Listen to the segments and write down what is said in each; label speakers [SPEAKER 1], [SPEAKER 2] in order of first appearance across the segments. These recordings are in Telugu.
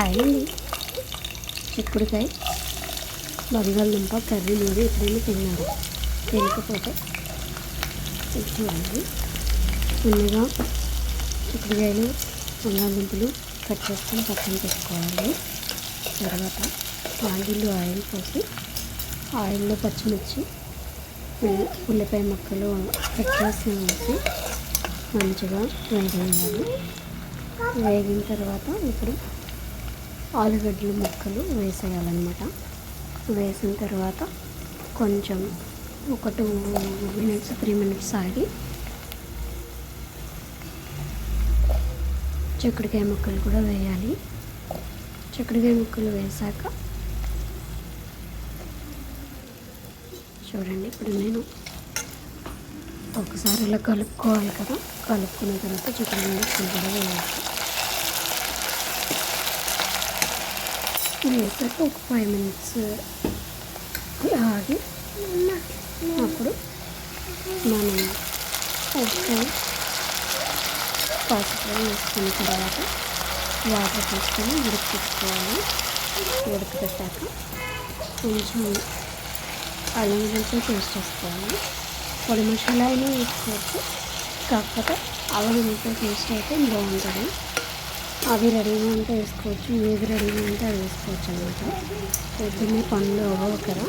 [SPEAKER 1] హాయ్ అండి. చిక్కుడుకాయ బంగాళదుంప కర్రీ మీరు ఎప్పుడైనా తిన్నారు? తినకపోతే చూడండి. ముందుగా చిక్కుడుకాయలు బంగాళదుంపలు కట్ చేసుకొని పక్కన పెట్టుకోవాలి. తర్వాత ఆయిల్లో ఆయిల్ పోసి ఆయిల్లో పచ్చిమిర్చి ఉల్లిపాయ ముక్కలు కట్ చేసి వేసి మంచిగా వేగనివ్వాలి. వేగిన తర్వాత ఇప్పుడు ఆలుగడ్డలు ముక్కలు వేసేయాలన్నమాట. వేసిన తర్వాత కొంచెం ఒక 3 మినిట్స్ ఆగి చిక్కుడుకాయ ముక్కలు కూడా వేయాలి. చిక్కుడుకాయ ముక్కలు వేసాక చూడండి, ఇప్పుడు నేను ఒకసారి ఇలా కలుపుకోవాలి కదా. కలుపుకున్న తర్వాత చిక్కుడుకాయ ముక్కలు కూడా వేయాలి. వేసాక ఒక 5 మినిట్స్ ఆగి అప్పుడు మనం ఉప్పు పసుపు వేసుకున్న తర్వాత వాటర్ తీసుకొని ఉడికించుకోవాలి. ఉడకపెట్టాక కొంచెం అల్లం వెల్లుల్లి పేస్ట్ వేసుకోవాలి. పొడి మసాలా అయినా వేసుకోవచ్చు, కాకపోతే అల్లం వెల్లుల్లి పేస్ట్ అయితే బాగుంటుంది. అవి రెడీగా ఉంటే వేసుకోవచ్చు, ఏది రెడీగా ఉంటే అది వేసుకోవచ్చు అన్నమాట. పొద్దున్నే పనులు అవ్వవు కదా.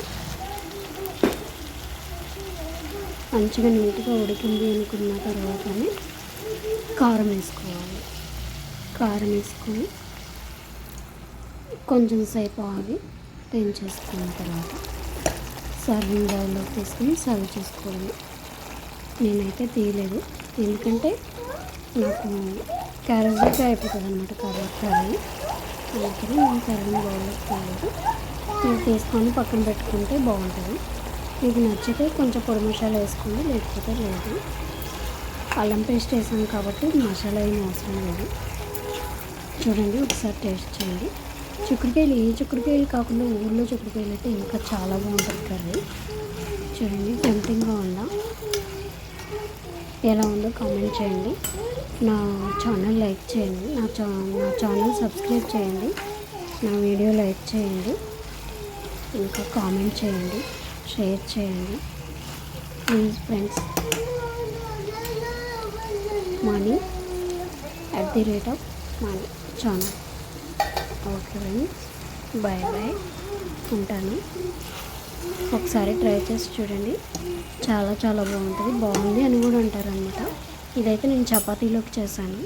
[SPEAKER 1] మంచిగా నీట్గా ఉడికింది అనుకున్న తర్వాతనే కారం వేసుకోవాలి. కారం వేసుకొని కొంచెం సేపు ఆగి దించేసుకున్న తర్వాత సర్వింగ్ బౌల్లో తీసుకొని సర్వ్ చేసుకోవాలి. నేనైతే తీయలేదు, ఎందుకంటే నాకు క్యారెట్గా అయిపోతుంది అన్నమాట కర్రీ. అందుకని నేను సర్వింగ్ బౌల్లో తీయలేదు. మీరు తీసుకొని పక్కన పెట్టుకుంటే బాగుంటుంది. మీకు నచ్చితే కొంచెం పొడి మసాలా వేసుకోండి, లేకపోతే లేదు. అల్లం పేస్ట్ వేసాం కాబట్టి మసాలా ఏమీ అవసరం లేదు. చూడండి, ఒకసారి టేస్ట్ చేయండి. చిక్కుడుకాయలు ఏ చిక్కుడుకాయలు కాకుండా ఊళ్ళో చిక్కుడుకాయలు అయితే ఇంకా చాలా బాగుంటుంది కర్రీ. చూడండి, టెంప్టింగ్గా ఉందా? ఎలా ఉందో కామెంట్ చేయండి. నా ఛానల్ లైక్ చేయండి, నా ఛానల్ సబ్స్క్రైబ్ చేయండి, నా వీడియో లైక్ చేయండి, ఇంకా కామెంట్ చేయండి, షేర్ చేయండి please friends. Mani @mani channel. Okay friends, bye bye, ఉంటాను. ఒకసారి ట్రై చేసి చూడండి, చాలా చాలా బాగుంటుంది. బాగుంది అని కూడా అంటారనమాట. ఇదైతే నేను చపాతీలోకి చేశాను.